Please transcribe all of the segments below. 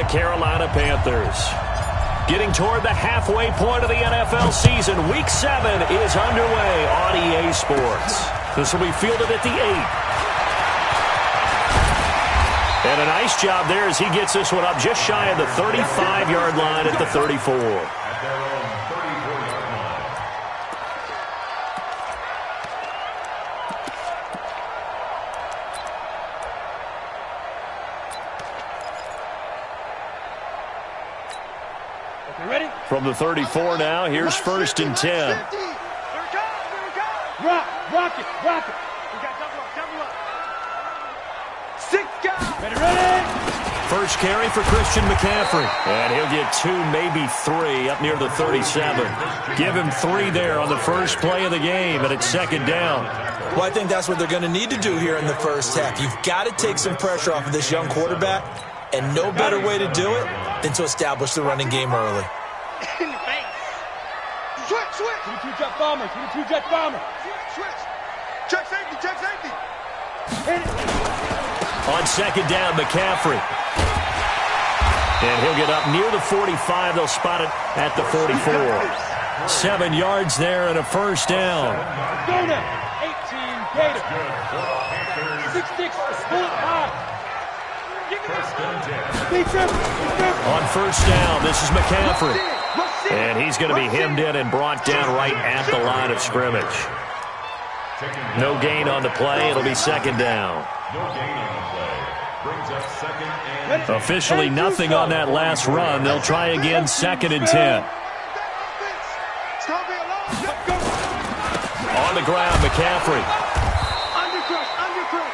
the Carolina Panthers. Getting toward the halfway point of the NFL season, Week 7 is underway on EA Sports. This will be fielded at the 8. And a nice job there as he gets this one up just shy of the 35-yard line at the 34. From the 34 now, here's 1st and 10. Rock it. We got double up. 6 guys. Ready. First carry for Christian McCaffrey. And he'll get 2, maybe 3 up near the 37. Give him 3 there on the first play of the game, and it's 2nd down. Well, I think that's what they're going to need to do here in the first half. You've got to take some pressure off of this young quarterback, and no better way to do it than to establish the running game early. In the face. Switch. 2-jet bomber. Switch. Check safety. On 2nd down, McCaffrey. And he'll get up near the 45. They'll spot it at the 44. 7 yards there and a 1st down. Go now. 18 Gator. 6-6. Pull it high. On 1st down, this is McCaffrey. And he's going to be hemmed in and brought down right at the line of scrimmage. No gain on the play. It'll be 2nd down. Officially nothing on that last run. They'll try again, 2nd and 10. On the ground, McCaffrey.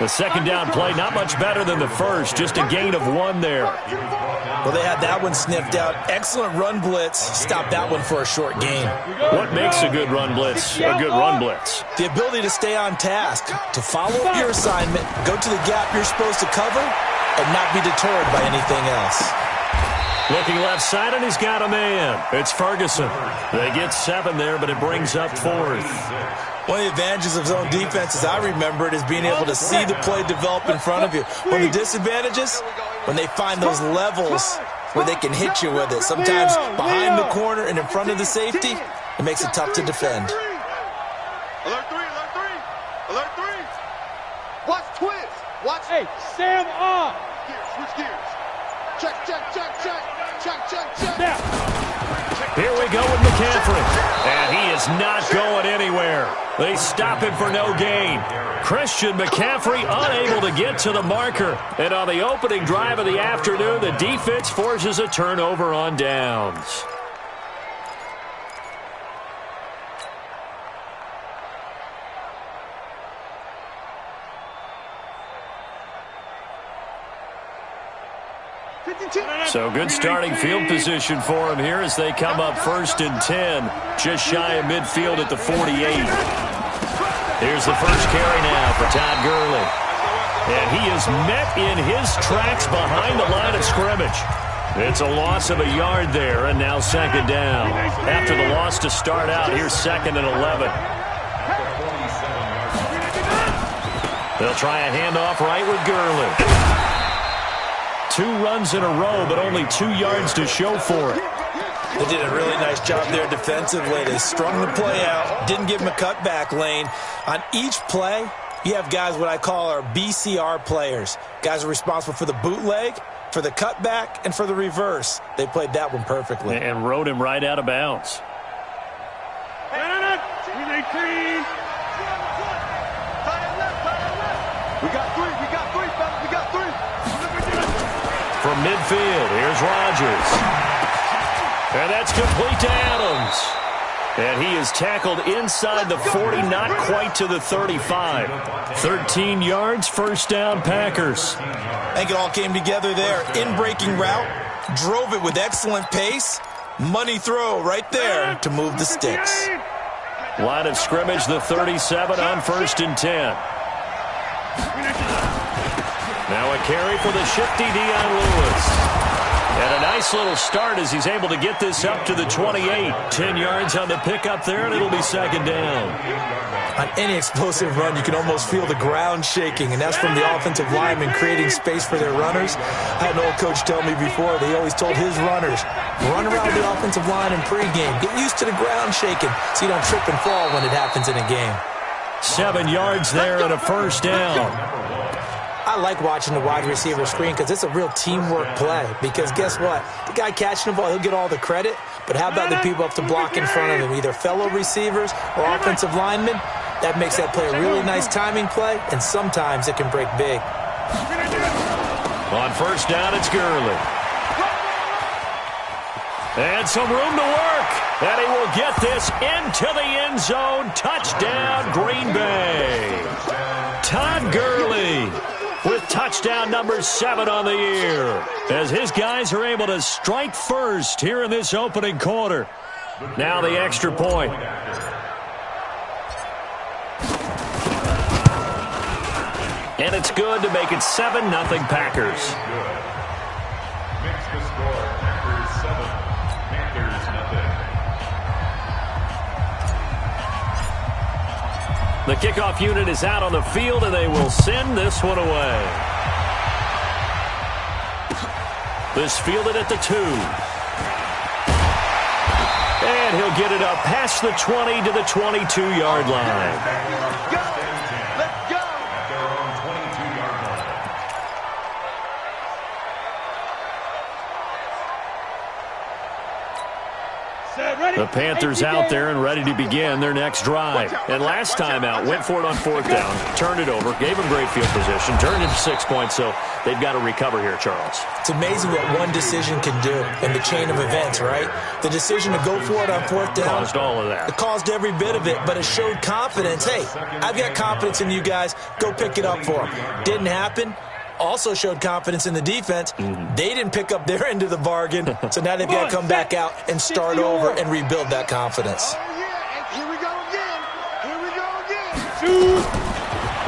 The 2nd down play, not much better than the first. Just a gain of 1 there. Well, they had that one sniffed out. Excellent run blitz. Stop that one for a short gain. What makes a good run blitz a good run blitz? The ability to stay on task, to follow up your assignment, go to the gap you're supposed to cover, and not be deterred by anything else. Looking left side, and he's got a man. It's Ferguson. They get 7 there, but it brings up 4th. One of the advantages of zone defense, as I remember it, is being able to see the play develop in front of you. One of the disadvantages, when they find those levels where they can hit you with it. Sometimes behind the corner and in front of the safety, it makes it tough to defend. Alert 3. Watch twins. Watch. Hey, Sam on. Switch gears. Check. Now. Here we go with McCaffrey. And he is not going anywhere. They stop him for no gain. Christian McCaffrey unable to get to the marker. And on the opening drive of the afternoon, the defense forces a turnover on downs. So good starting field position for him here as they come up 1st and 10, just shy of midfield at the 48. Here's the first carry now for Todd Gurley. And he is met in his tracks behind the line of scrimmage. It's a loss of a yard there, and now 2nd down. After the loss to start out, here's 2nd and 11. They'll try a handoff right with Gurley. 2 runs in a row, but only 2 yards to show for it. They did a really nice job there defensively. They strung the play out, didn't give him a cutback lane. On each play, you have guys what I call our BCR players. Guys are responsible for the bootleg, for the cutback, and for the reverse. They played that one perfectly. And rode him right out of bounds. We got 3, fellas. We got 3. From midfield, here's Rodgers. And that's complete to Adams. And he is tackled inside the 40, not quite to the 35. 13 yards, 1st down, Packers. I think it all came together there. In-breaking route, drove it with excellent pace. Money throw right there to move the sticks. Line of scrimmage, the 37 on 1st and 10. Now a carry for the shifty Dion Lewis. And a nice Nice little start as he's able to get this up to the 28. 10 yards on the pickup there, and it'll be second down. On any explosive run, you can almost feel the ground shaking, and that's from the offensive linemen creating space for their runners. I had an old coach tell me before, they always told his runners, run around the offensive line in pregame. Get used to the ground shaking so you don't trip and fall when it happens in a game. 7 yards there and a first down. I like watching the wide receiver screen because it's a real teamwork play. Because guess what? The guy catching the ball, he'll get all the credit. But how about the people up to block in front of him, either fellow receivers or offensive linemen? That makes that play a really nice timing play, and sometimes it can break big. On first down, it's Gurley. And some room to work. And he will get this into the end zone. Touchdown, Green Bay. Todd Gurley with touchdown number 7 on the year, as his guys are able to strike first here in this opening quarter. Now the extra point. And it's good to make it 7-0 Packers. Makes the score Packers 7, Panthers nothing. The kickoff unit is out on the field, and they will send this one away. This fielded at the 2. And he'll get it up past the 20 to the 22-yard line. The Panthers out there and ready to begin their next drive. And last time out, went for it on 4th down, turned it over, gave them great field position, turned it to 6 points, so they've got to recover here, Charles. It's amazing what one decision can do in the chain of events, right? The decision to go for it on 4th down. Caused all of that. It caused every bit of it, but it showed confidence. Hey, I've got confidence in you guys. Go pick it up for them. Didn't happen. Also showed confidence in the defense. They didn't pick up their end of the bargain, so now they've got to come back out and start over and rebuild that confidence. Here we go again. Here we go again.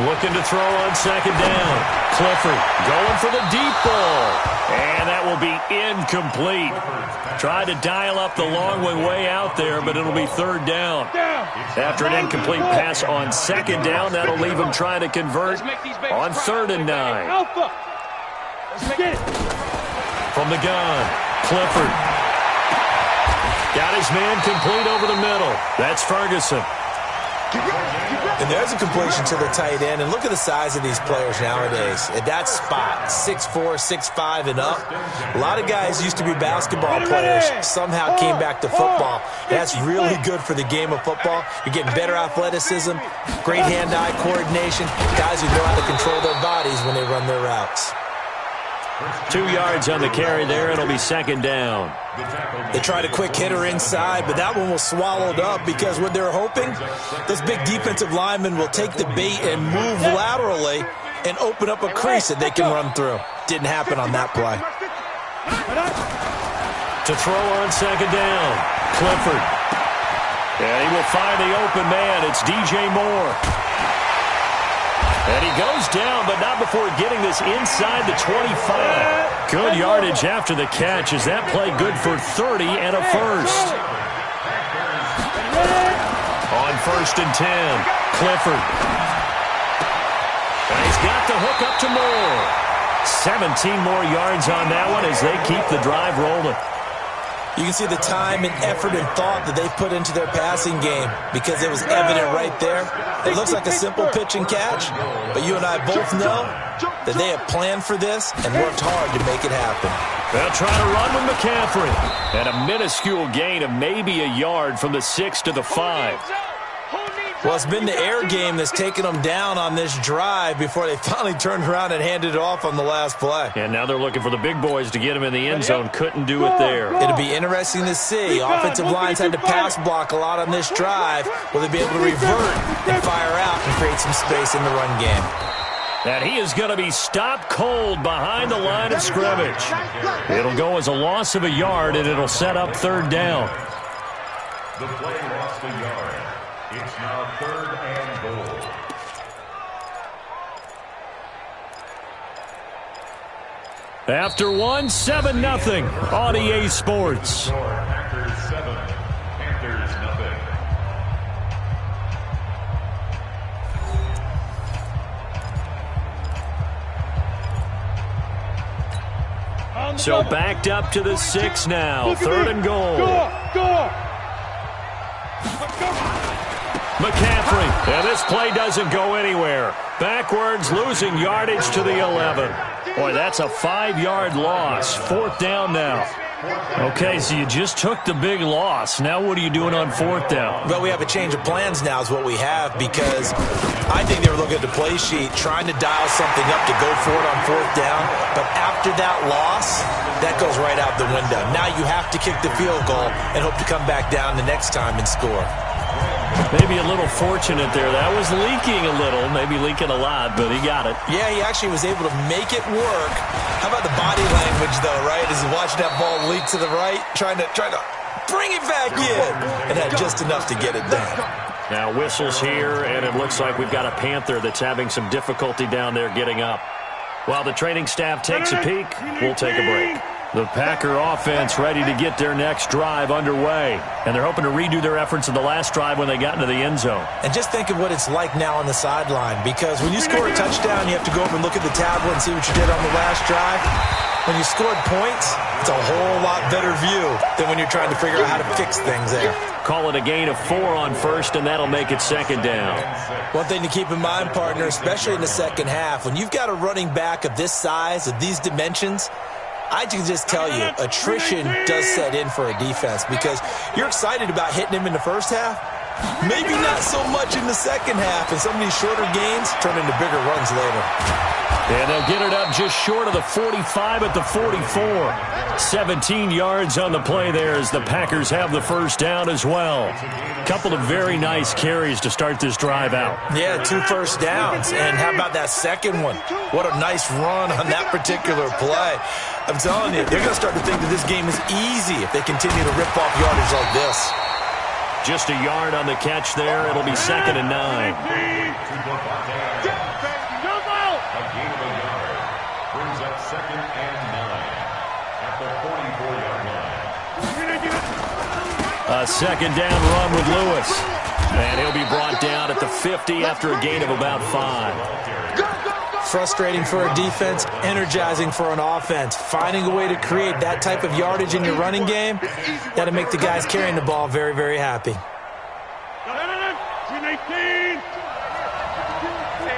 Looking to throw on 2nd down. Clifford going for the deep ball. And that will be incomplete. Tried to dial up the long one way out there, but it'll be 3rd down. After an incomplete pass on 2nd down, that'll leave him trying to convert on 3rd and 9. From the gun, Clifford. Got his man complete over the middle. That's Ferguson. And there's a completion to the tight end. And look at the size of these players nowadays. At that spot, 6'4", 6'5", and up. A lot of guys used to be basketball players, somehow came back to football. That's really good for the game of football. You're getting better athleticism, great hand-eye coordination, guys who know how to control their bodies when they run their routes. 2 yards on the carry there. It'll be 2nd down. They tried a quick hitter inside, but that one was swallowed up because what they're hoping, those big defensive linemen will take the bait and move laterally and open up a crease that they can run through. Didn't happen on that play. To throw on 2nd down, Clifford. And he will find the open man. It's DJ Moore. And he goes down, but not before getting this inside the 25. Good yardage after the catch. Is that play good for 30 and a first? On 1st and 10, Clifford. And he's got the hook up to Moore. 17 more yards on that one as they keep the drive rolling. You can see the time and effort and thought that they put into their passing game because it was evident right there. It looks like a simple pitch and catch, but you and I both know that they have planned for this and worked hard to make it happen. They'll try to run with McCaffrey. And a minuscule gain of maybe a yard from the 6 to the 5. Well, it's been the air game that's taken them down on this drive before they finally turned around and handed it off on the last play. And now they're looking for the big boys to get him in the end zone. Couldn't do it there. It'll be interesting to see. Offensive lines had to pass block a lot on this drive. Will they be able to revert and fire out and create some space in the run game? And he is going to be stopped cold behind the line of scrimmage. It'll go as a loss of a yard, and it'll set up 3rd down. The play lost a yard. It's now 3rd and goal. After one, 7-0 on EA Sports. Packers 7, Panthers nothing. So backed up to the 6 now. 3rd and goal. Go. McCaffrey. And this play doesn't go anywhere. Backwards, losing yardage to the 11. Boy, that's a 5-yard loss. 4th down now. Okay, so you just took the big loss. Now what are you doing on 4th down? Well, we have a change of plans now is what we have, because I think they were looking at the play sheet, trying to dial something up to go for it on 4th down. But after that loss, that goes right out the window. Now you have to kick the field goal and hope to come back down the next time and score. Maybe a little fortunate there. That was leaking a little, maybe leaking a lot, but he got it. Yeah, he actually was able to make it work. How about the body language, though, right? As he's watching that ball leak to the right, trying to bring it back in, and had just enough to get it done. Now whistles here, and it looks like we've got a Panther that's having some difficulty down there getting up. While the training staff takes a peek, we'll take a break. The Packer offense ready to get their next drive underway. And they're hoping to redo their efforts in the last drive when they got into the end zone. And just think of what it's like now on the sideline, because when you score a touchdown, you have to go over and look at the tablet and see what you did on the last drive. When you scored points, it's a whole lot better view than when you're trying to figure out how to fix things there. Call it a gain of 4 on 1st, and that'll make it 2nd down. One thing to keep in mind, partner, especially in the second half, when you've got a running back of this size, of these dimensions, I can just tell you, attrition does set in for a defense, because you're excited about hitting him in the first half, maybe not so much in the second half, and some of these shorter gains turn into bigger runs later. And they'll get it up just short of the 45 at the 44. 17 yards on the play there as the Packers have the first down as well. Couple of very nice carries to start this drive out. Yeah, 2 first downs. And how about that second one? What a nice run on that particular play. I'm telling you, they're going to start to think that this game is easy if they continue to rip off yardage like this. Just a yard on the catch there. It'll be 2nd and 9. A gain of a yard brings up 2nd and 9 at the 44-yard line. A 2nd down run with Lewis. And he'll be brought down at the 50 after a gain of about 5. Frustrating for a defense, energizing for an offense. Finding a way to create that type of yardage in your running game, that'll make the guys carrying the ball very, very happy. 18.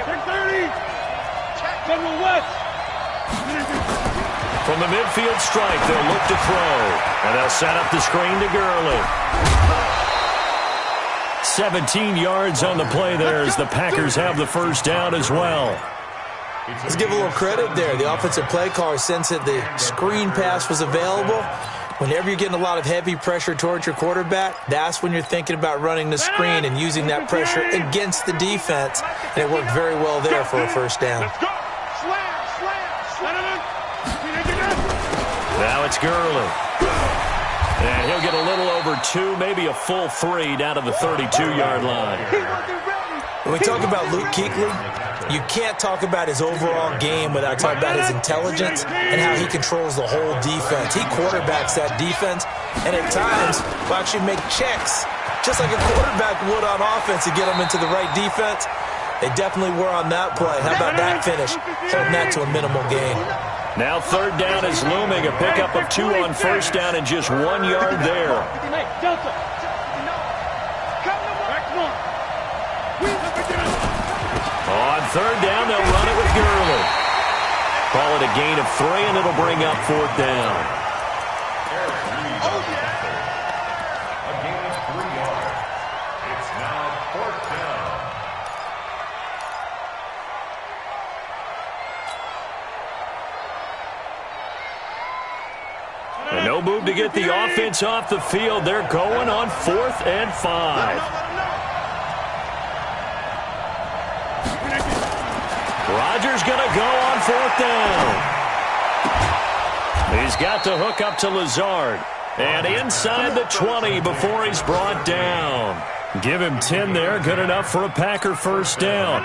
630. From the midfield strike, they'll look to throw. And they'll set up the screen to Gurley. 17 yards on the play there as the Packers have the first down as well. Let's give a little credit there. The offensive play caller sensed that the screen pass was available. Whenever you're getting a lot of heavy pressure towards your quarterback, that's when you're thinking about running the screen and using that pressure against the defense. And it worked very well there for a first down. Now it's Gurley. And he'll get a little over 2, maybe a full 3 down to the 32-yard line. When we talk about Luke Kuechly, you can't talk about his overall game without talking about his intelligence and how he controls the whole defense. He quarterbacks that defense, and at times will actually make checks, just like a quarterback would on offense, to get them into the right defense. They definitely were on that play. How about that finish? Holding that to a minimal gain. Now 3rd down is looming. A pickup of 2 on first down and just 1 yard there. On 3rd down, they'll run it with Gurley. Call it a gain of 3, and it'll bring up 4th down. A gain of 3 yards. It's now 4th down. And no move to get the offense off the field. They're going on 4th and 5. Rodgers going to go on 4th down. He's got to hook up to Lazard. And inside the 20 before he's brought down. Give him 10 there. Good enough for a Packer first down.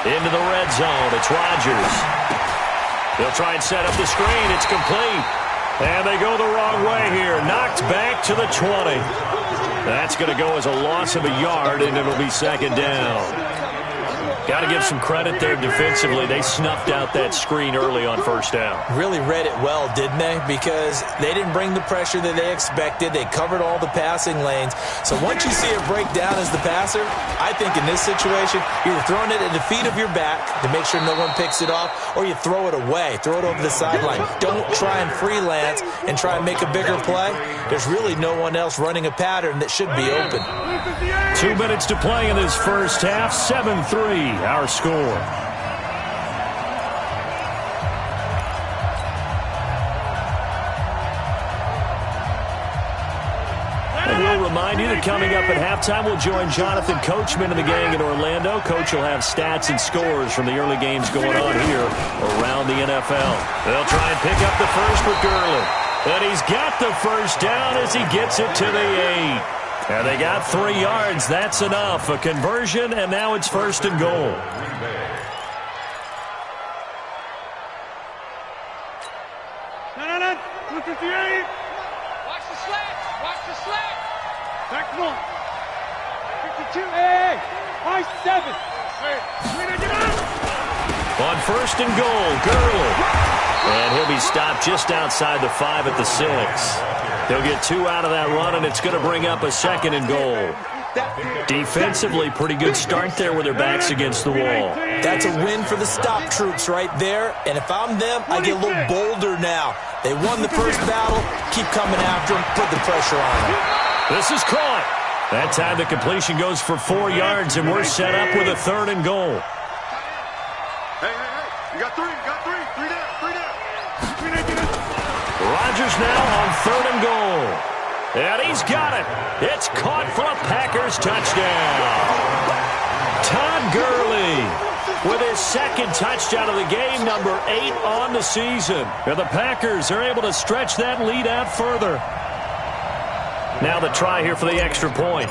Into the red zone. It's Rodgers. They'll try and set up the screen. It's complete. And they go the wrong way here. Knocked back to the 20. That's going to go as a loss of a yard, and it'll be second down. Got to give some credit there defensively. They snuffed out that screen early on first down. Really read it well, didn't they? Because they didn't bring the pressure that they expected. They covered all the passing lanes. So once you see it break down as the passer, I think in this situation, you're throwing it at the feet of your back to make sure no one picks it off, or you throw it away. Throw it over the sideline. Don't try and freelance and try and make a bigger play. There's really no one else running a pattern that should be open. 2 minutes to play in this first half. 7-3. Our score. And we'll remind you that coming up at halftime, we'll join Jonathan Coachman and the gang in Orlando. Coach will have stats and scores from the early games going on here around the NFL. They'll try and pick up the first with Gurley. And he's got the first down as he gets it to the 8. And they got 3 yards. That's enough. A conversion, and now it's first and goal. No. 258. Watch the slant. Watch the slant. Back one. 52. Hey. High 7. Hey, get out. On first and goal, Gurley. And he'll be stopped just outside the 5 at the 6. They'll get 2 out of that run, and it's going to bring up a second and goal. Defensively, pretty good start there with their backs against the wall. That's a win for the stop troops right there. And if I'm them, I get a little bolder now. They won the first battle. Keep coming after them. Put the pressure on them. This is caught. That time the completion goes for 4 yards, and we're set up with a third and goal. Hey. You got 3. Three down. Rodgers now on third and goal. And he's got it. It's caught for a Packers touchdown. Todd Gurley with his second touchdown of the game, number 8 on the season. And the Packers are able to stretch that lead out further. Now the try here for the extra point.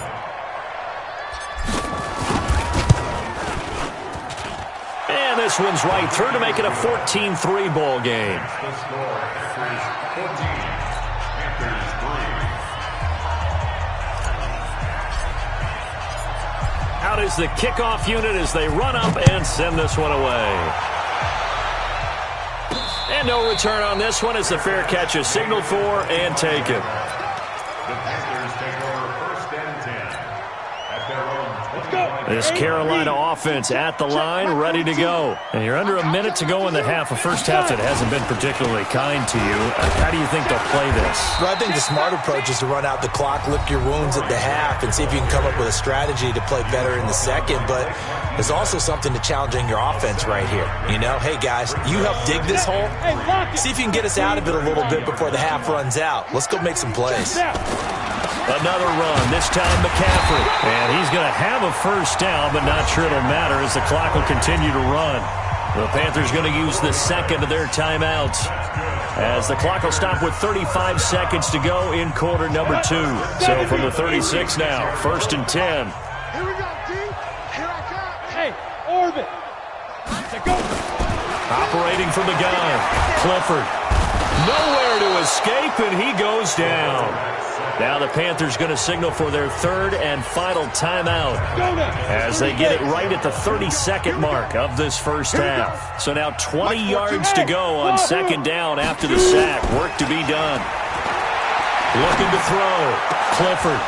And this one's right through to make it a 14-3 ball game. The score is 14. Panthers 3. Out is the kickoff unit as they run up and send this one away. And no return on this one as the fair catch is signaled for and taken. The Panthers take over first and 10 at their own 20. This Carolina offense at the line, ready to go. And you're under a minute to go in the half. A first half that hasn't been particularly kind to you. How do you think they'll play this? Well, I think the smart approach is to run out the clock, lick your wounds at the half, and see if you can come up with a strategy to play better in the second. But there's also something to challenging your offense right here. You know, hey, guys, you help dig this hole. See if you can get us out of it a little bit before the half runs out. Let's go make some plays. Another run, this time McCaffrey. And he's going to have a first down, but not sure it'll matter as the clock will continue to run. The Panthers going to use the second of their timeouts as the clock will stop with 35 seconds to go in quarter number 2. So from the 36 now, first and 10. Here we go, D. Here I come. Hey, orbit. Go. Operating from the gun, Clifford. Nowhere to escape, and he goes down. Now the Panthers going to signal for their third and final timeout as they get it right at the 32nd mark of this first half. So now 20 yards to go on second down after the sack. Work to be done. Looking to throw. Clifford.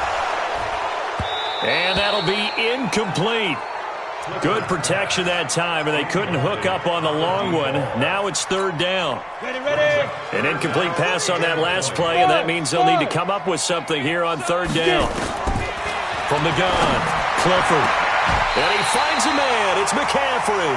And that'll be incomplete. Good protection that time, and they couldn't hook up on the long one. Now it's third down. Ready. An incomplete pass on that last play, and that means they'll need to come up with something here on third down. From the gun, Clifford. And he finds a man. It's McCaffrey.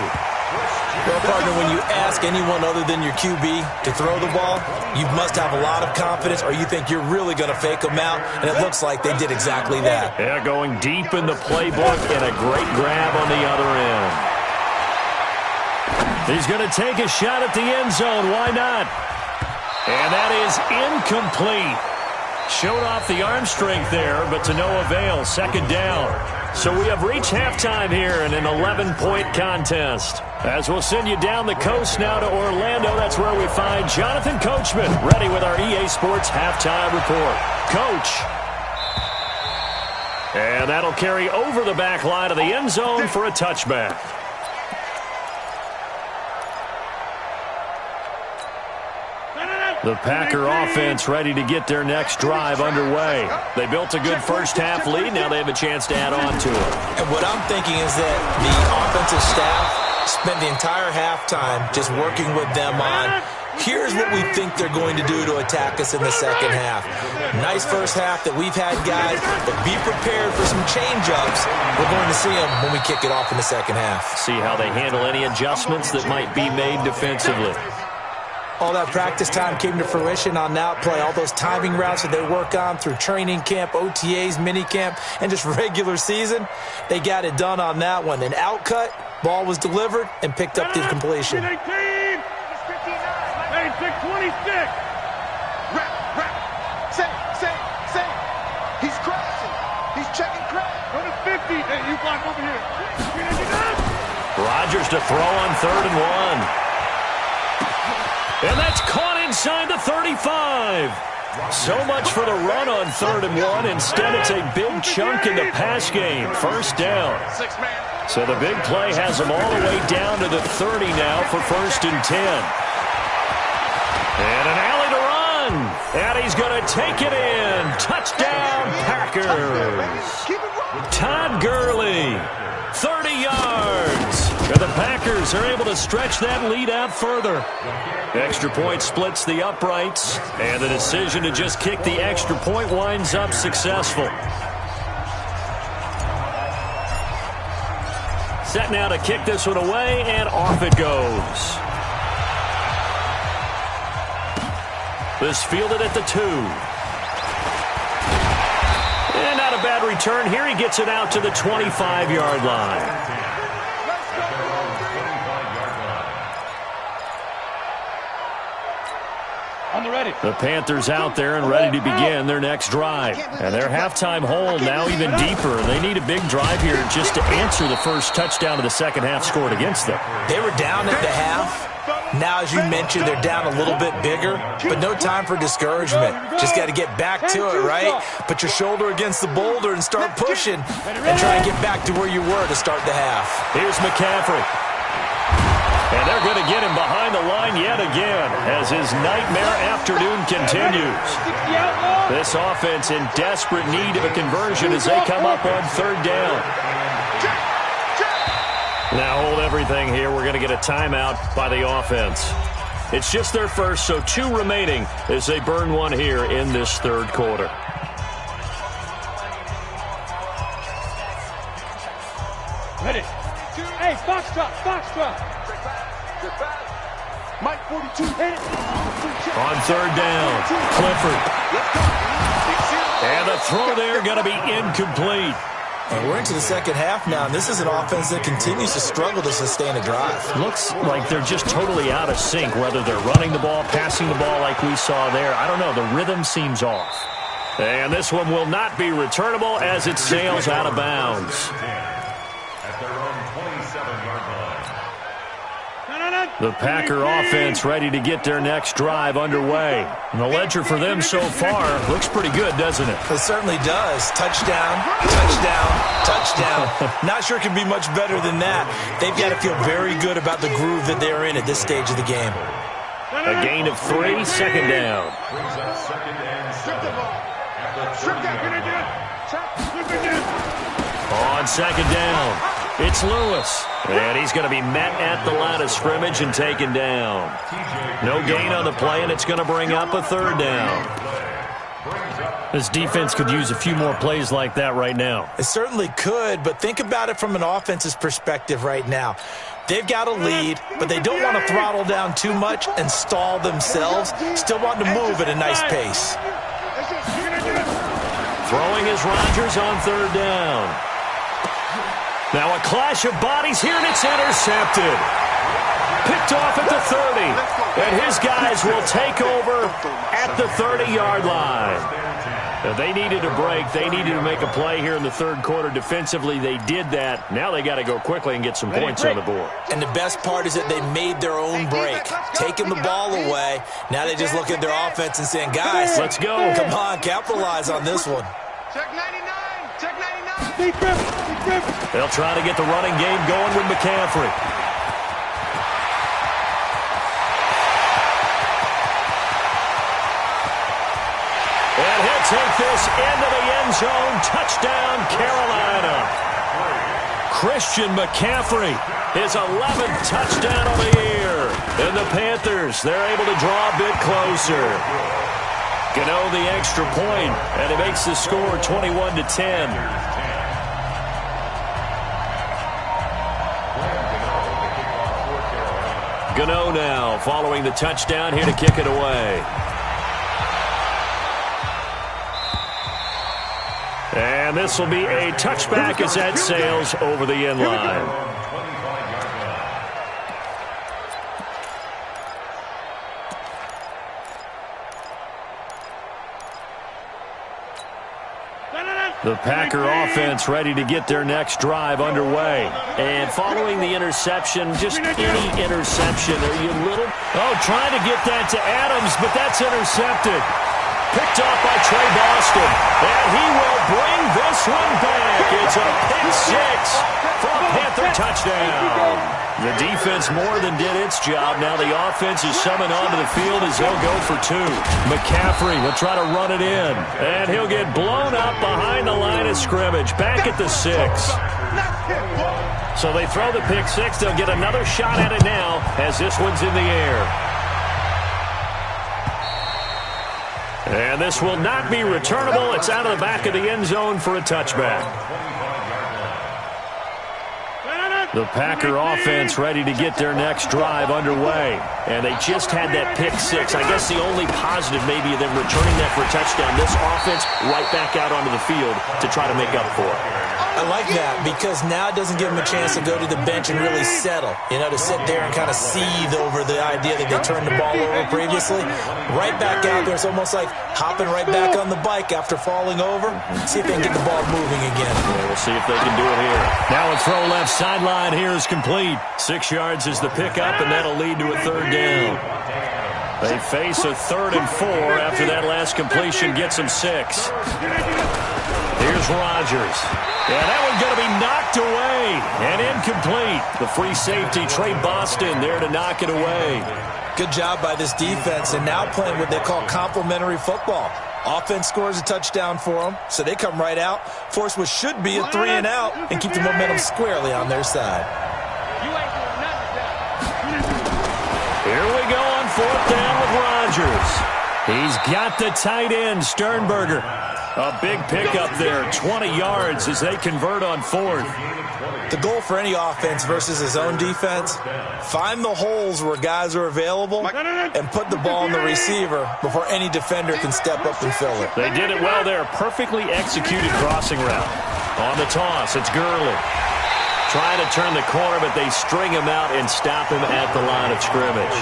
Well, partner, when you ask anyone other than your QB to throw the ball, you must have a lot of confidence or you think you're really going to fake them out, and it looks like they did exactly that. Yeah, going deep in the playbook and a great grab on the other end. He's going to take a shot at the end zone. Why not? And that is incomplete. Showed off the arm strength there, but to no avail. Second down. So we have reached halftime here in an 11-point contest. As we'll send you down the coast now to Orlando, that's where we find Jonathan Coachman, ready with our EA Sports halftime report. Coach. And that'll carry over the back line of the end zone for a touchback. The Packer offense ready to get their next drive underway. They built a good first-half lead. Now they have a chance to add on to it. And what I'm thinking is that the offensive staff spent the entire halftime just working with them on, here's what we think they're going to do to attack us in the second half. Nice first half that we've had, guys, but be prepared for some change-ups. We're going to see them when we kick it off in the second half. See how they handle any adjustments that might be made defensively. All that practice time came to fruition on that play. All those timing routes that they work on through training camp, OTAs, minicamp, and just regular season, they got it done on that one. An outcut, ball was delivered, and picked up the completion. 18. 26. Rap. Say. He's crashing. He's checking crash. Go to 50. Hey, you block over here. Rodgers to throw on 3rd and 1. And that's caught inside the 35. So much for the run on 3rd and 1. Instead, it's a big chunk in the pass game. First down. So the big play has them all the way down to the 30 now for 1st and 10. And an alley to run. And he's going to take it in. Touchdown, Packers. Todd Gurley, 30 yards. And the Packers are able to stretch that lead out further. Extra point splits the uprights, and the decision to just kick the extra point winds up successful. Set now to kick this one away, and off it goes. This fielded at the 2. And not a bad return here. He gets it out to the 25-yard line. The Panthers out there and ready to begin their next drive. And their halftime hole now even deeper. And they need a big drive here just to answer the first touchdown of the second half scored against them. They were down at the half. Now, as you mentioned, they're down a little bit bigger, but no time for discouragement. Just got to get back to it, right? Put your shoulder against the boulder and start pushing and try and get back to where you were to start the half. Here's McCaffrey. And they're going to get him behind the line yet again as his nightmare afternoon continues. This offense in desperate need of a conversion as they come up on 3rd down. Now hold everything here. We're going to get a timeout by the offense. It's just their first, so 2 remaining as they burn one here in this 3rd quarter. Ready. Hey, foxtrot. Mike 42. On 3rd down, Clifford. And the throw there going to be incomplete. And we're into the second half now, and this is an offense that continues to struggle to sustain a drive. Looks like they're just totally out of sync, whether they're running the ball, passing the ball like we saw there. I don't know. The rhythm seems off. And this one will not be returnable as it sails out of bounds. At their own 27-yard line. The Packer offense ready to get their next drive underway. And the ledger for them so far looks pretty good, doesn't it? It certainly does. Touchdown. Not sure it can be much better than that. They've got to feel very good about the groove that they're in at this stage of the game. A gain of 3, 2nd down. Brings up 2nd and 7. On 2nd down, it's Lewis. And he's going to be met at the line of scrimmage and taken down. No gain on the play, and it's going to bring up a 3rd down. This defense could use a few more plays like that right now. It certainly could, but think about it from an offense's perspective right now. They've got a lead, but they don't want to throttle down too much and stall themselves. Still want to move at a nice pace. Throwing is Rodgers on 3rd down. Now a clash of bodies here, and it's intercepted. Picked off at the 30. And his guys will take over at the 30-yard line. They needed a break. They needed to make a play here in the third quarter. Defensively, they did that. Now they got to go quickly and get some points on the board. And the best part is that they made their own break, taking the ball away. Now they just look at their offense and saying, guys, let's go. Come on, capitalize on this one. Check 99. Check 99. They'll try to get the running game going with McCaffrey. And he'll take this into the end zone. Touchdown, Carolina. Christian McCaffrey, his 11th touchdown of the year. And the Panthers, they're able to draw a bit closer. Gano the extra point, and it makes the score 21-10. Gano now following the touchdown here to kick it away. And this will be a touchback as that sails over the end line. The Packer offense ready to get their next drive underway. And following the interception, just any interception, are you a little... Oh, trying to get that to Adams, but that's intercepted. Picked off by Trey Boston. And he will bring this one back. It's a pick six for a Panther touchdown. The defense more than did its job. Now the offense is summoned onto the field as they'll go for two. McCaffrey will try to run it in. And he'll get blown up behind the line of scrimmage. Back at the 6. So they throw the pick six. They'll get another shot at it now as this one's in the air. And this will not be returnable. It's out of the back of the end zone for a touchback. The Packer offense ready to get their next drive underway. And they just had that pick six. I guess the only positive maybe of them returning that for a touchdown. This offense right back out onto the field to try to make up for it. I like that because now it doesn't give them a chance to go to the bench and really settle. You know, to sit there and kind of seethe over the idea that they turned the ball over previously. Right back out there. It's almost like hopping right back on the bike after falling over. See if they can get the ball moving again. Yeah, we'll see if they can do it here. Now a throw left sideline here is complete. 6 yards is the pickup, and that'll lead to a third down. They face a 3rd and 4 after that last completion gets them 6. Here's Rodgers. Yeah, that one's going to be knocked away and incomplete. The free safety, Trey Boston, there to knock it away. Good job by this defense, and now playing what they call complementary football. Offense scores a touchdown for them, so they come right out, force what should be a 3 and out, and keep the momentum squarely on their side. Here we go on 4th down with Rodgers. He's got the tight end, Sternberger. A big pickup there, 20 yards as they convert on 4th. The goal for any offense versus his own defense, find the holes where guys are available and put the ball on the receiver before any defender can step up and fill it. They did it well there. Perfectly executed crossing route. On the toss, it's Gurley. Trying to turn the corner, but they string him out and stop him at the line of scrimmage.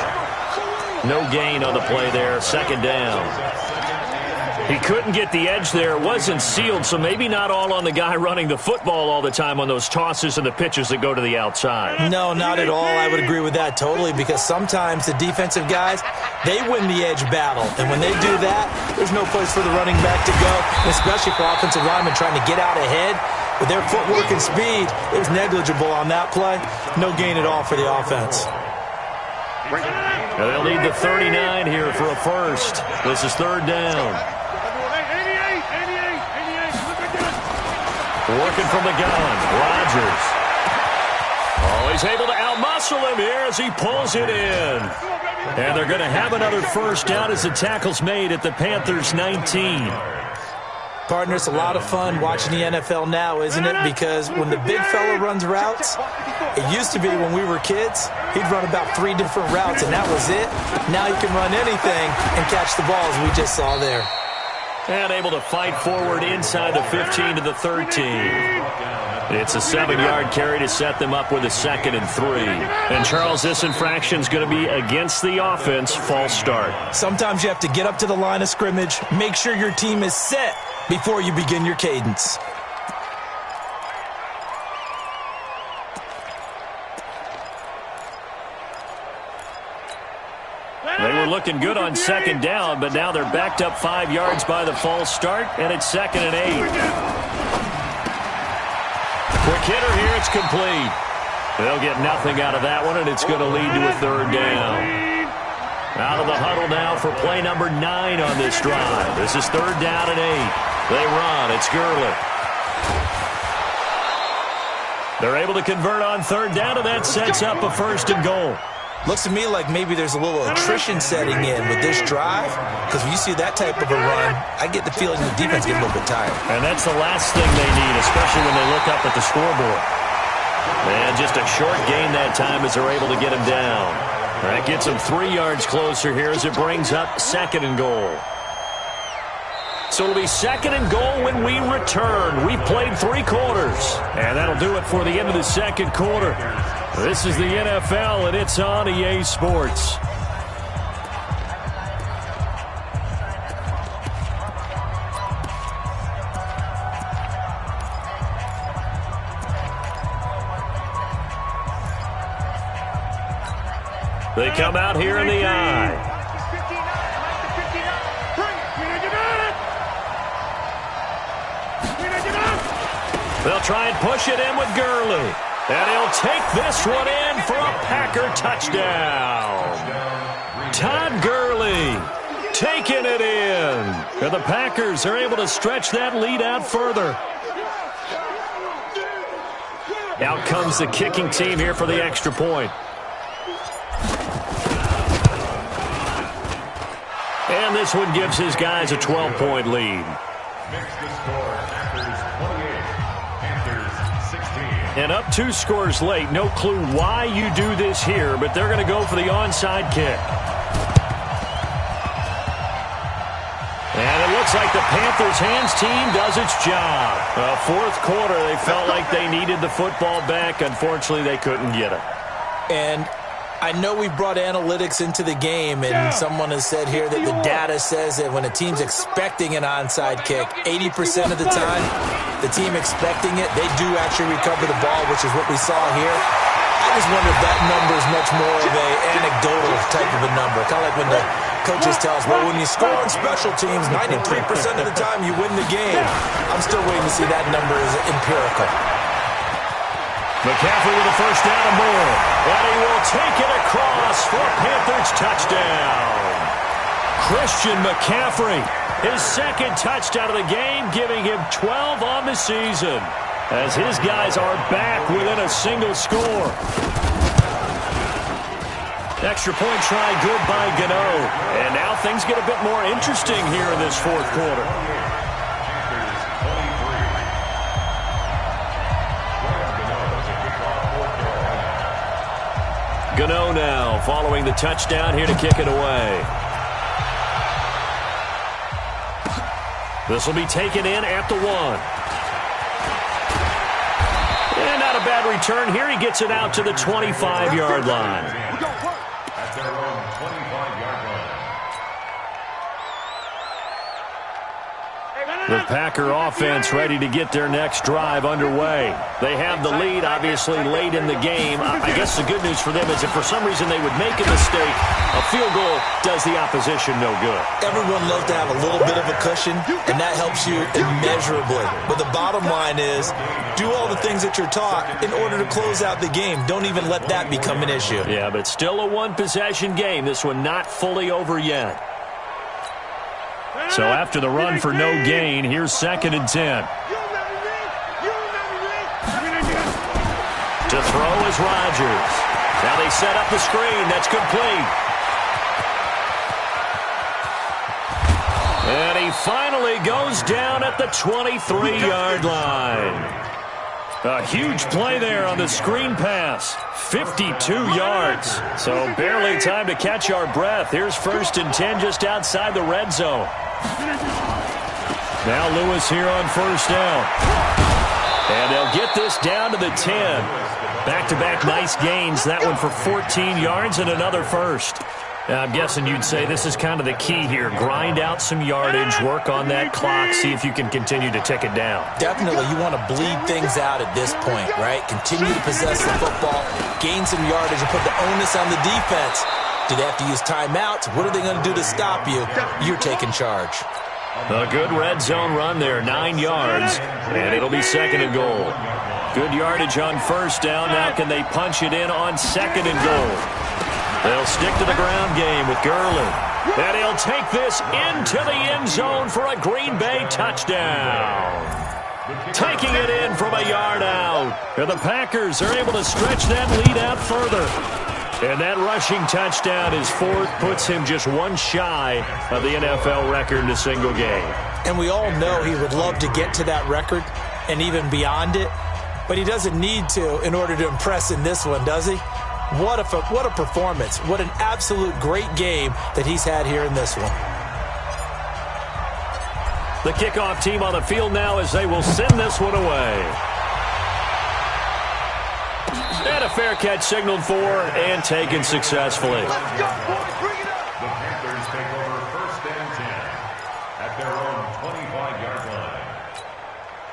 No gain on the play there, 2nd down. He couldn't get the edge there. It wasn't sealed, so maybe not all on the guy running the football all the time on those tosses and the pitches that go to the outside. No, not at all. I would agree with that totally because sometimes the defensive guys, they win the edge battle. And when they do that, there's no place for the running back to go, especially for offensive linemen trying to get out ahead. With their footwork and speed, it was negligible on that play. No gain at all for the offense. Now they'll need the 39 here for a first. This is 3rd down. Working from the gun, Rodgers. Oh, he's able to outmuscle him here as he pulls it in. And they're going to have another first down as the tackle's made at the Panthers' 19. Partner, it's a lot of fun watching the NFL now, isn't it? Because when the big fella runs routes, it used to be when we were kids, he'd run about 3 different routes, and that was it. Now he can run anything and catch the ball, as we just saw there. And able to fight forward inside the 15 to the 13. It's a 7-yard carry to set them up with a 2nd and 3. And, Charles, this infraction's going to be against the offense, false start. Sometimes you have to get up to the line of scrimmage, make sure your team is set, before you begin your cadence. They were looking good on second down, but now they're backed up 5 yards by the false start, and it's 2nd and 8. Quick hitter here, it's complete. They'll get nothing out of that one, and it's going to lead to a 3rd down. Out of the huddle now for play number 9 on this drive. This is 3rd down and 8. They run. It's Gurley. They're able to convert on 3rd down, and that sets up a 1st and goal. Looks to me like maybe there's a little attrition setting in with this drive, because when you see that type of a run, I get the feeling the defense gets a little bit tired. And that's the last thing they need, especially when they look up at the scoreboard. And just a short gain that time as they're able to get him down. That gets them 3 yards closer here as it brings up 2nd and goal. So it'll be 2nd and goal when we return. We've played 3 quarters. And that'll do it for the end of the 2nd quarter. This is the NFL, and it's on EA Sports. They come out here in the eye. They'll try and push it in with Gurley. And he'll take this one in for a Packer touchdown. Todd Gurley taking it in. And the Packers are able to stretch that lead out further. Out comes the kicking team here for the extra point. And this one gives his guys a 12-point lead. Makes the score Packers 28, Panthers 16. And up 2 scores late. No clue why you do this here, but they're going to go for the onside kick. And it looks like the Panthers' hands team does its job. 4th quarter, they felt like they needed the football back. Unfortunately, they couldn't get it. And I know we brought analytics into the game, and someone has said here that the data says that when a team's expecting an onside kick, 80% of the time, the team expecting it, they do actually recover the ball, which is what we saw here. I just wonder if that number is much more of an anecdotal type of a number. Kind of like when the coaches tell us, well, when you score on special teams, 93% of the time you win the game. I'm still waiting to see that number is empirical. McCaffrey with a 1st down and more. And he will take it across for a Panthers touchdown. Christian McCaffrey, his 2nd touchdown of the game, giving him 12 on the season, as his guys are back within a single score. Extra point try good by Gano. And now things get a bit more interesting here in this 4th quarter. Gano now following the touchdown here to kick it away. This will be taken in at the 1. And not a bad return here. He gets it out to the 25-yard line. At their own 25-yard line. The Packer offense ready to get their next drive underway. They have the lead, obviously, late in the game. I guess the good news for them is if for some reason they would make a mistake, a field goal does the opposition no good. Everyone loves to have a little bit of a cushion, and that helps you immeasurably. But the bottom line is, do all the things that you're taught in order to close out the game. Don't even let that become an issue. Yeah, but still a one-possession game. This one not fully over yet. So after the run for no gain, here's 2nd and 10. To throw is Rodgers. Now they set up the screen. That's complete. And he finally goes down at the 23-yard line. A huge play there on the screen pass. 52 yards. So barely time to catch our breath. Here's 1st and 10 just outside the red zone. Now Lewis here on 1st down. And they'll get this down to the 10. Back-to-back nice gains. That one for 14 yards and another 1st. I'm guessing you'd say this is kind of the key here. Grind out some yardage, work on that clock, see if you can continue to tick it down. Definitely, you want to bleed things out at this point, right? Continue to possess the football, gain some yardage, and put the onus on the defense. Do they have to use timeouts? What are they going to do to stop you? You're taking charge. A good red zone run there, 9 yards, and it'll be 2nd and goal. Good yardage on 1st down. Now can they punch it in on 2nd and goal? They'll stick to the ground game with Gurley. And he'll take this into the end zone for a Green Bay touchdown. Taking it in from a yard out. And the Packers are able to stretch that lead out further. And that rushing touchdown is 4th, puts him just one shy of the NFL record in a single game. And we all know he would love to get to that record and even beyond it. But he doesn't need to in order to impress in this one, does he? What a performance. What an absolute great game that he's had here in this one. The kickoff team on the field now as they will send this one away. And a fair catch signaled for and taken successfully. Let's go, boys. Bring it up. The Panthers take over 1st and 10 at their own 25-yard line.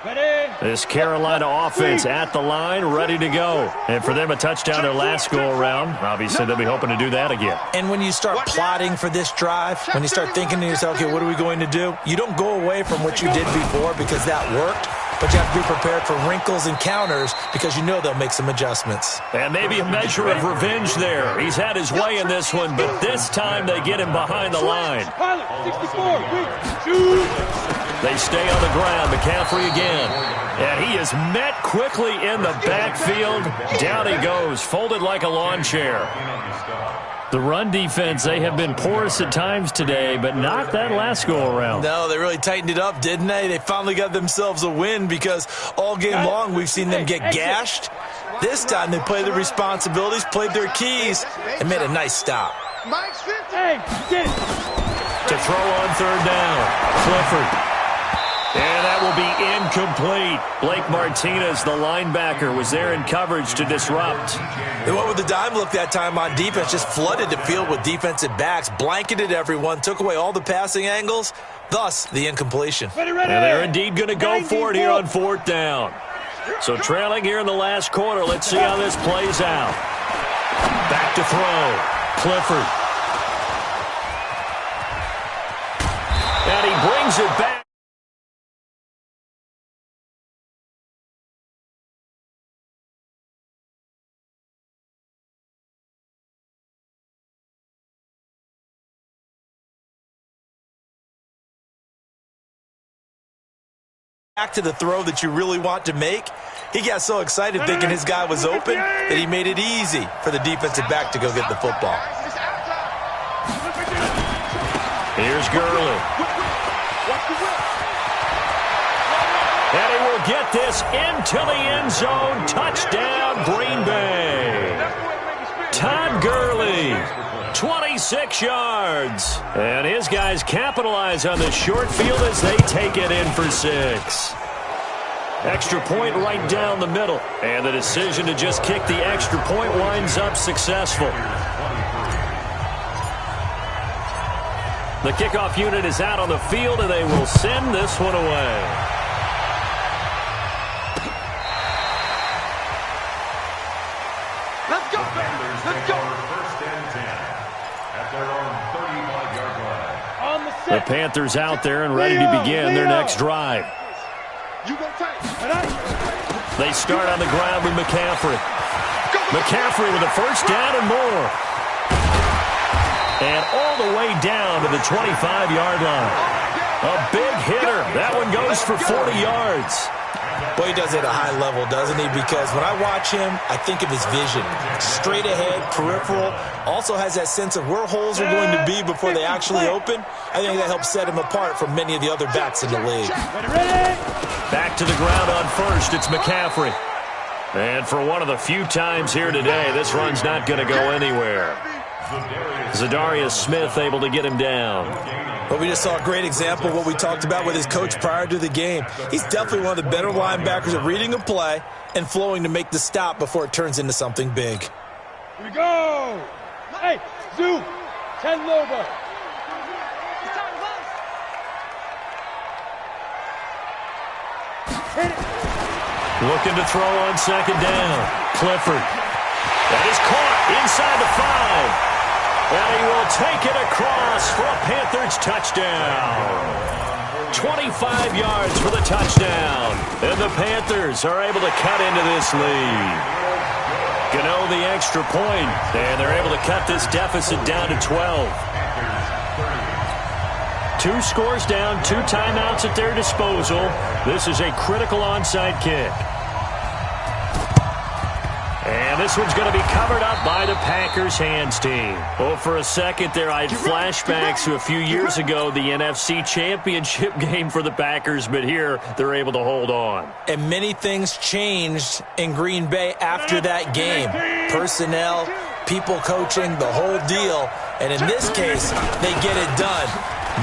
Ready? This Carolina offense at the line, ready to go. And for them, a touchdown their last go-around. Obviously, they'll be hoping to do that again. And when you start plotting for this drive, when you start thinking to yourself, okay, what are we going to do? You don't go away from what you did before because that worked. But you have to be prepared for wrinkles and counters because you know they'll make some adjustments. And maybe a measure of revenge there. He's had his way in this one, but this time they get him behind the line. Pilot, 64, shoot. They stay on the ground. McCaffrey again. And he is met quickly in the backfield. Down he goes, folded like a lawn chair. The run defense, they have been porous at times today, but not that last go-around. No, they really tightened it up, didn't they? They finally got themselves a win because all game long we've seen them get gashed. This time they played their responsibilities, played their keys, and made a nice stop. Hey, get it. To throw on 3rd down, Clifford. And that will be incomplete. Blake Martinez, the linebacker, was there in coverage to disrupt. They went with the dime look that time on defense, just flooded the field with defensive backs, blanketed everyone, took away all the passing angles, thus the incompletion. Ready. And they're indeed going to go for it here on 4th down. So trailing here in the last quarter, let's see how this plays out. Back to throw, Clifford. And he brings it back. Back to the throw that you really want to make. He got so excited thinking his guy was open that he made it easy for the defensive back to go get the football. Here's Gurley. And he will get this into the end zone. Touchdown, Green Bay. Todd Gurley, 26 yards. And his guys capitalize on the short field as they take it in for 6. Extra point right down the middle. And the decision to just kick the extra point winds up successful. The kickoff unit is out on the field, and they will send this one away. Let's go. Let's go. 1st and 10 at their own 35-yard line. On the The set. Panthers out there and ready to begin their next drive. You go tight. They start on the ground with McCaffrey. McCaffrey with a 1st down and more. And all the way down to the 25-yard line. A big hitter. That one goes for 40 yards. Boy, he does it at a high level, doesn't he? Because when I watch him, I think of his vision. Straight ahead, peripheral. Also has that sense of where holes are going to be before they actually open. I think that helps set him apart from many of the other backs in the league. Ready. Back to the ground on 1st. It's McCaffrey. And for one of the few times here today, this run's not going to go anywhere. Zadarius Smith able to get him down. But we just saw a great example of what we talked about with his coach prior to the game. He's definitely one of the better linebackers at reading a play and flowing to make the stop before it turns into something big. Here we go. Hey, Zoo. 10 Lobo. Looking to throw on second down. Clifford. That is caught inside the 5. And he will take it across for a Panthers touchdown. 25 yards for the touchdown. And the Panthers are able to cut into this lead. Gano the extra point, and they're able to cut this deficit down to 12. 2 scores down, 2 timeouts at their disposal. This is a critical onside kick. And this one's going to be covered up by the Packers hands team. Well, for a second there, I had flashbacks to a few years ago, the NFC Championship game for the Packers, but here they're able to hold on. And many things changed in Green Bay after that game. Personnel, people coaching, the whole deal. And in this case, they get it done.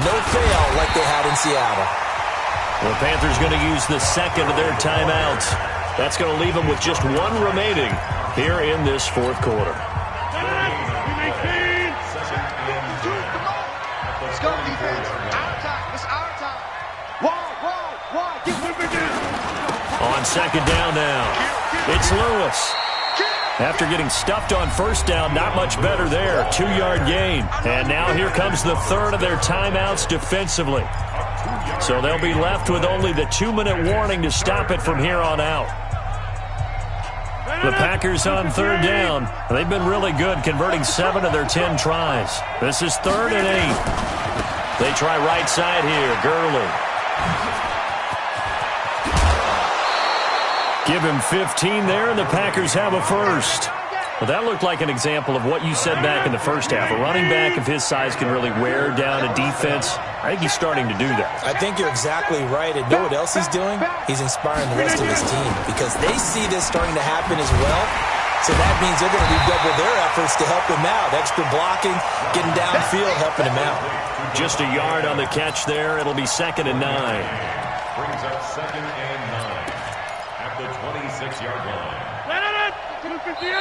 No fail like they had in Seattle. The Panthers going to use the second of their timeouts. That's going to leave them with just 1 remaining here in this 4th quarter. Let's go, defense. Our time. It's our time. Whoa. On second down now, it's Lewis. After getting stuffed on first down, not much better there. 2-yard gain. And now here comes the 3rd of their timeouts defensively. So they'll be left with only the 2-minute warning to stop it from here on out. The Packers on 3rd down. They've been really good, converting 7 of their 10 tries. This is 3rd and 8. They try right side here. Gurley. Give him 15 there, and the Packers have a first. Well, that looked like an example of what you said back in the first half. A running back of his size can really wear down a defense. I think he's starting to do that. I think you're exactly right. And know what else he's doing? He's inspiring the rest of his team because they see this starting to happen as well. So that means they're going to redouble their efforts to help him out. Extra blocking, getting downfield, helping him out. Just a yard on the catch there. It'll be 2nd and 9. Brings up 2nd and 9 at the 26-yard line.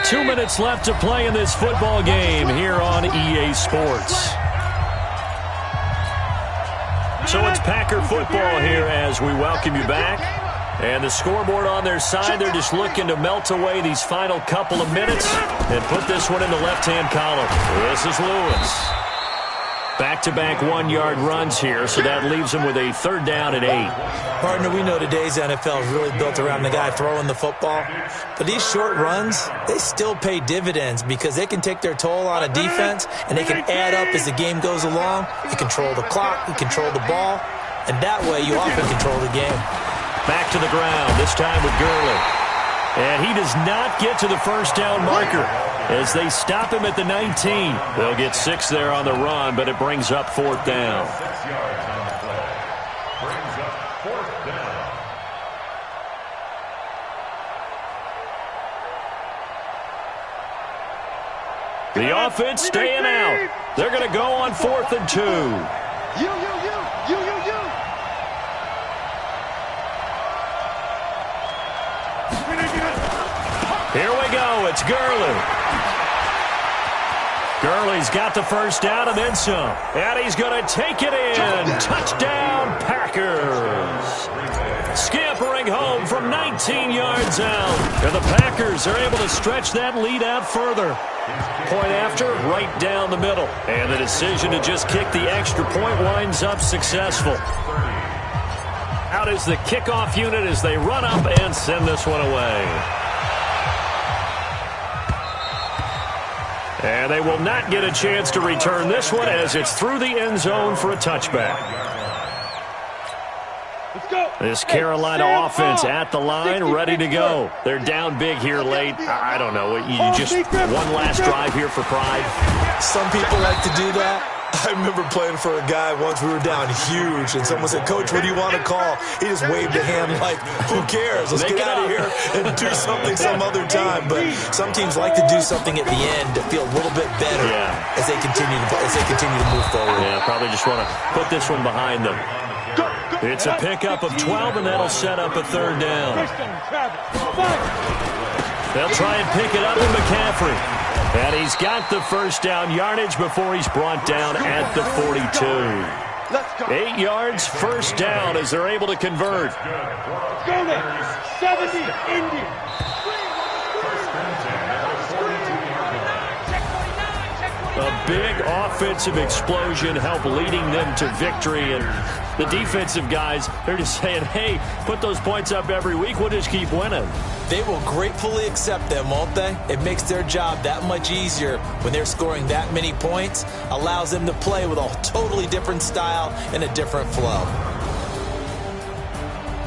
2 minutes left to play in this football game here on EA Sports. So it's Packer football here as we welcome you back. And the scoreboard on their side, they're just looking to melt away these final couple of minutes and put this one in the left-hand column. This is Lewis. Back-to-back 1-yard runs here, so that leaves them with a 3rd down and 8. Partner, we know today's NFL is really built around the guy throwing the football. But these short runs, they still pay dividends because they can take their toll on a defense and they can add up as the game goes along. You control the clock, you control the ball, and that way you often control the game. Back to the ground, this time with Gurley. And he does not get to the first down marker as they stop him at the 19. They'll get 6 there on the run, but it brings up 4th down. 6 yards on the play. Brings up 4th down. The offense staying out. They're going to go on 4th and 2. You. Here we go. It's Gurley. Gurley's got the first down and then some. And he's going to take it in. Touchdown, Packers. Scampering home from 19 yards out. And the Packers are able to stretch that lead out further. Point after, right down the middle. And the decision to just kick the extra point winds up successful. Out is the kickoff unit as they run up and send this one away. And they will not get a chance to return this one as it's through the end zone for a touchback. This Carolina offense at the line, ready to go. They're down big here late. I don't know. You just one last drive here for pride. Some people like to do that. I remember playing for a guy once. We were down huge, and someone said, "Coach, what do you want to call?" He just waved a hand like, "Who cares? Let's get out of here and do something some other time." But some teams like to do something at the end to feel a little bit better as they continue to move forward. Yeah, probably just want to put this one behind them. It's a pickup of 12, and that'll set up a 3rd down. They'll try and pick it up with McCaffrey. And he's got the first down yardage before he's brought down at the 42. Let's go. 8 yards, first down as they're able to convert. Go there. 70, Indy. A big offensive explosion helped leading them to victory. And the defensive guys, they're just saying, hey, put those points up every week. We'll just keep winning. They will gratefully accept them, won't they? It makes their job that much easier when they're scoring that many points. Allows them to play with a totally different style and a different flow.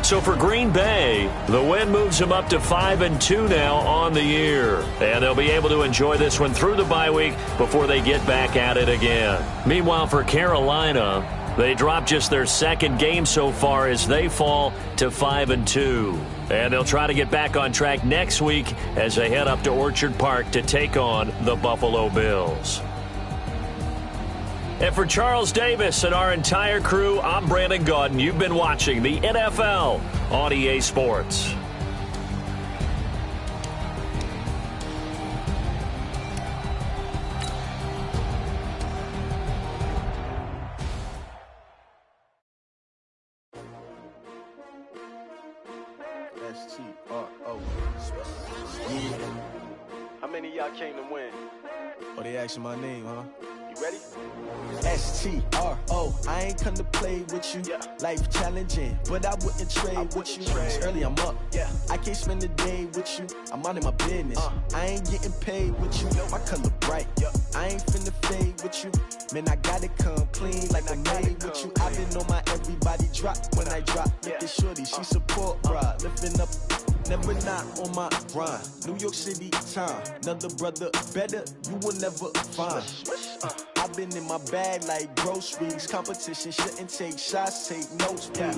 So for Green Bay, the win moves them up to 5-2 now on the year. And they'll be able to enjoy this one through the bye week before they get back at it again. Meanwhile, for Carolina, they dropped just their second game so far as they fall to 5-2. And they'll try to get back on track next week as they head up to Orchard Park to take on the Buffalo Bills. And for Charles Davis and our entire crew, I'm Brandon Gaudin. You've been watching the NFL on EA Sports. S-T-R-O. How many of y'all came to win? Oh, they asking my name, huh? You ready? S-T-R-O. I ain't come to play with you. Yeah. Life challenging, but I wouldn't trade with you. It's early, I'm up. Yeah. I can't spend the day with you. I'm out in my business. I ain't getting paid with you. My color bright. Yeah. I ain't finna fade with you. Man, I gotta come clean like I made with you. I've been on my everybody drop when I drop. Look at shorty, she support, bruh. Lifting up. Never not on my grind. New York City time. Another brother better, you will never find. I've been in my bag like groceries. Competition shouldn't take shots, take notes, please.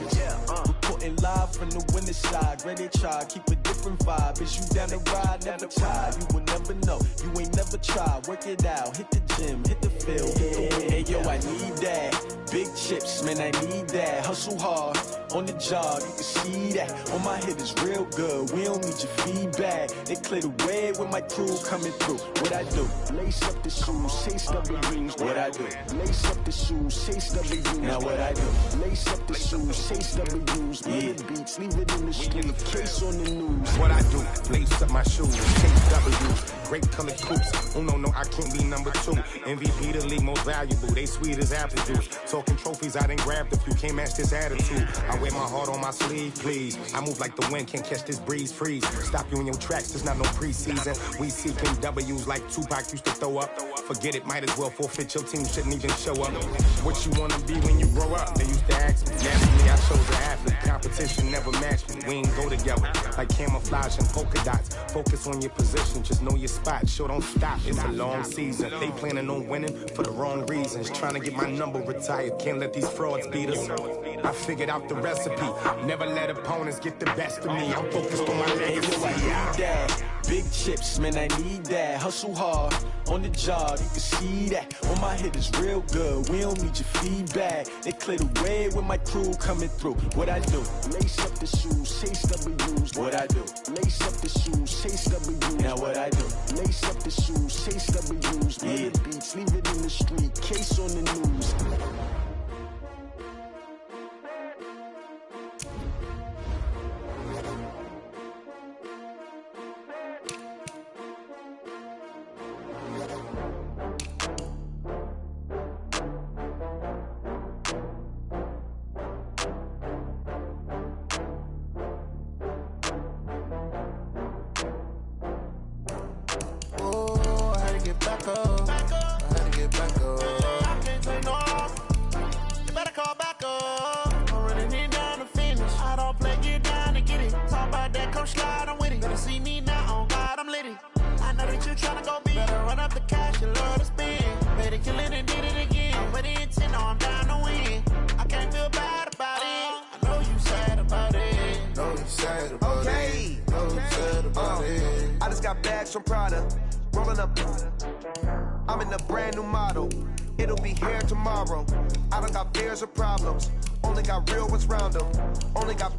Reporting live from the winning side. Ready to try, keep a different vibe. Is you down the ride, never tired. You will never know, you ain't never tried. Work it out, hit the gym, hit the field, hit the win. Hey yo, I need that. Big chips, man, I need that. Hustle hard, on the job, you can see that. On my hit is real good, we don't need your feedback. They clear the way with my crew coming through. What I do? Lace up the shoes, chase W's. What I do? Lace up the shoes, chase W's. Now what I do? Lace up the shoes, chase W's. Mid beats, leave it in the street, case on the news. What I do? Lace up my shoes, chase W's. Great colored coops. Oh no, I can't be number 2. MVP the league most valuable. They sweet as apple juice. Talking trophies, I done grabbed a few. Can't match this attitude. I wear my heart on my sleeve, please. I move like the wind, can't catch this breeze. Freeze. Stop you in your tracks. There's not no preseason. We seeking W's like Tupac used to throw up. Forget it, might as well forfeit. Your team shouldn't even show up. What you wanna be when you grow up? They used to ask me. Naturally, I chose an athlete. Competition never matched me. We ain't go together like camouflage and polka dots. Focus on your position, just know your spot. Sure, don't stop. It's a long season. They planning on winning for the wrong reasons. Trying to get my number retired. Can't let these frauds beat us. I figured out the recipe. Never let opponents get the best of me. I'm focused on my legacy. I need that. Big chips, man, I need that. Hustle hard, on the job, you can see that. On my hit is real good, we don't need your feedback. They clear the way with my crew coming through. What I do? Lace up the shoes, chase W's. What I do? Lace up the shoes, chase W's. Now what I do? Lace up the shoes, chase W's. Mid beats, leave it in the street, case on the news. From Prada, rolling up. I'm in a brand new model. It'll be here tomorrow. I don't got fears or problems. Only got real ones round them. Only got